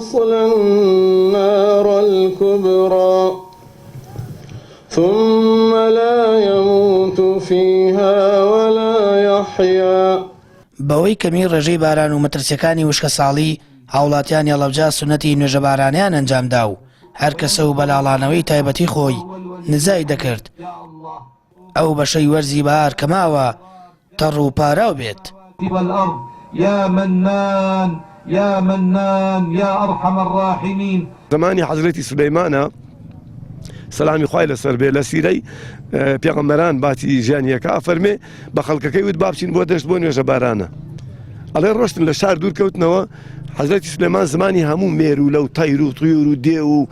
يصلى النار الكبرى ثم لا يموت فيها ولا يحيا. بەوەی کەمی ڕێژەی باران و مەترسیەکانی وشکە ساڵی هاوڵاتیان هەڵەبجا سونەتی نوێژە بارانیان ئەنجامدا و هەر کەسە و بەلاڵانەوەی تایبەتی خۆی نزای دەکرد ئەو بەشەی وەرزی بەهار کەماوە تەڕ و پاراو بێت. يا منان يا منان يا أرحم الراحمين. زمانی حضرەتی سولەیمانە سەلامی خوای لەسەر بێ لە سیرەی پێغەمبەران باتی ژیانیەکە فەرمێ بە خەڵکەکەی وت با بچین بۆ دەشت بۆ نوێژە بارانە. ئەڵێ ڕۆشتن لە شار دوور کەوتنەوە حەزرەتی سولەیمان زمانی هەموو مێرو لەو تەیر و توور و دێ و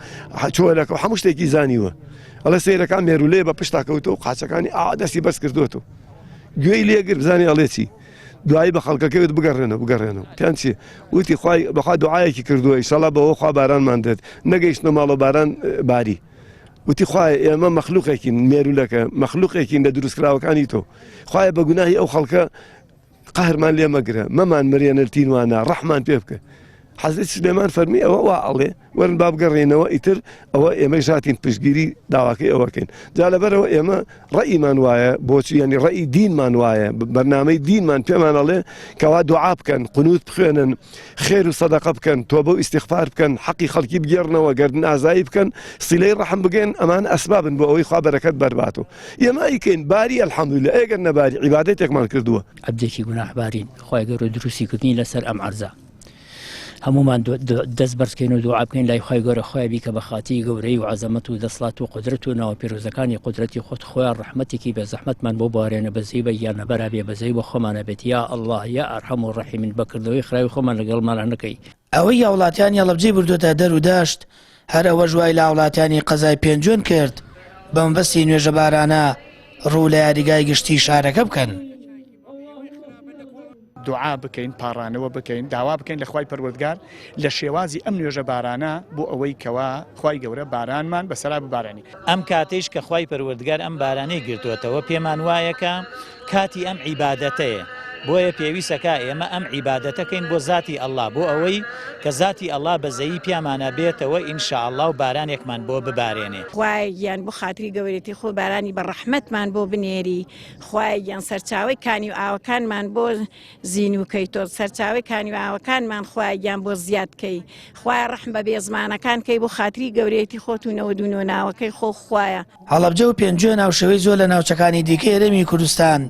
چۆلەکە و هەموو شتێکی زانیوە. ئەڵێ سەیرەکان مێرولێ بە پشتا کەوتەوە و قاچەکانی دەستی بەس کردوتەوە. گوێی لێگر بزانی ئەڵێ چی؟ دوایی بە خەڵکەکەی وت بگەڕێنەوە تیان چی؟ وتی بەخوا دوعایەکی کردووە ئیشەڵا بەوە خوا بارانمان دێت نەگەیشتنە ماڵە باران باری. وتی خوای ئێمە مەخلوقێکین مێرولەکە مەخلوقێکین لە دروستکراوەکانی تۆ خوایە بە گوناهی ئەو خەڵکە قەهرمان لێ مەگرە مەمان مرێنە تینوانە ڕەحمان پێ بکە. حەزرەتی سولەیمان فەرمی ئەوە وا ئەڵێ وەرن با بگەڕێنەوە ئیتر ئەوە ئێمە ژاتین پشتگیری داواکەی ئەوەکەین. جا لەبەرەوە ئێمە ڕەئیمان وایە بۆچی ینی ڕەئی دینمان وایە بەرنامەی دینمان پێمان ئەڵێ کەوا دوعا بکەن قونوت بخوێنن خێر و سەدەقە بکەن تۆبە و ئیستیغفار بکەن حەقی خەڵکی بگێڕنەوە گەردن ئازایی بکەن سیلەی ڕەحم بگەن ئەمان ئەسبابن بۆ ئەوەی خوا بەرەکەت بەرباتەوە. ئێمە ئیکەین باری ئەلحەمدولیلا ئەگەر نەباری عیبادەتێکمان کردووە. عەبدێکی گوناحبارین خوای گەورە دروستی کردنی لەسەر ئەم عەرزە هەمومان دەست بەرزکەین و دوعا بکەین لای خوای گەورە خۆی بیکە بە خاتی گەورەی و عەزەمەت و دەسڵات و قودرەت و ناوە پیرۆزەکانی قودرەتی خۆت خۆیان ڕەحمەتێکی بە زەحمەتمان بۆ بوارێنە بەزەی بە یان نەبەرا بێ بەزەی بۆ خۆمانە بێت یا ئەڵڵاه یا ئەرحەم و ڕەحیمین بەکردەوەی خراوی خۆمان لەگەڵمانە نەکەی. ئەوەی هاوڵاتیانی هەڵەبجەی بردوۆتە دەر و داشت هەر ئەوە ژوای لە هاوڵاتیانی قەزای پێنجۆن کرد بە مەبەستی نوێژە بارانە ڕوو لە یاریگای گشتی شارەکە بکەن. دوعا بکەین پاڕانەوە بکەین داوا بکەین لە خوای پەروەردگار لە شێوازی ئەم نوێژە بارانە بۆ ئەوەی کەوا خوای گەورە بارانمان بەسەرا ببارانی. ئەم کاتەیش کە خوای پەروەردگار ئەم بارانەی گرتووەتەوە پێمان وایەکە کاتی ئەم عیبادەتەیە بۆیە پێویستەکە ئێمە ئەم عیبادەتەکەین بۆ زاتی ئەڵڵا بۆ ئەوەی کە زاتی ئەڵڵا بەزەیی پیامانە بێتەوە ئینشاءڵڵا و بارانێکمان بۆ ببارێنێ. خوای گیان بۆ خاتری گەورەتی خۆ بارانی بە ڕەحمەتمان بۆ بنێری خوای گیان سەرچاوی کانی و ئاوەکانمان بۆ زین و کەیتۆ سەرچاوی کانی و ئاوەکانمان خوای گیان بۆ زیادکەی خوای ڕەحم بە بێزمانەکان کەی بۆ خاتری گەورەتی خۆت و نەوەدونۆ ناوەکەی خۆ خوایە. هەڵەبجە و پێنجۆ ناوشەوەی زۆر لە ناوچەکانی دیکەی هەرێمی کوردستان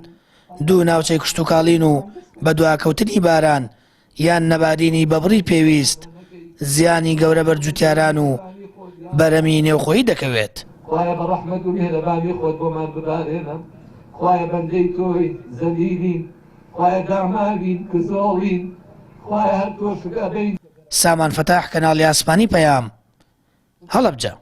دوو ناوچەی کشتتوکاڵین و بە دواکەوتنی باران یان نەبارینی بەبڕی پێویست زیانی گەورە بەرجوتیاران و بەرەمی نێوخۆیی دەکەوێت. خوایە بە ڕەحمەت و میهرەبانی خۆت بۆمان ببارێنە خوایە بەندەی تۆی زەلیلین خوایە داماوین کزۆڵین خوایە هەر تۆ شکابین. سامان فەتاح کەناڵی ئاسمانی پەیام هەڵەبجە.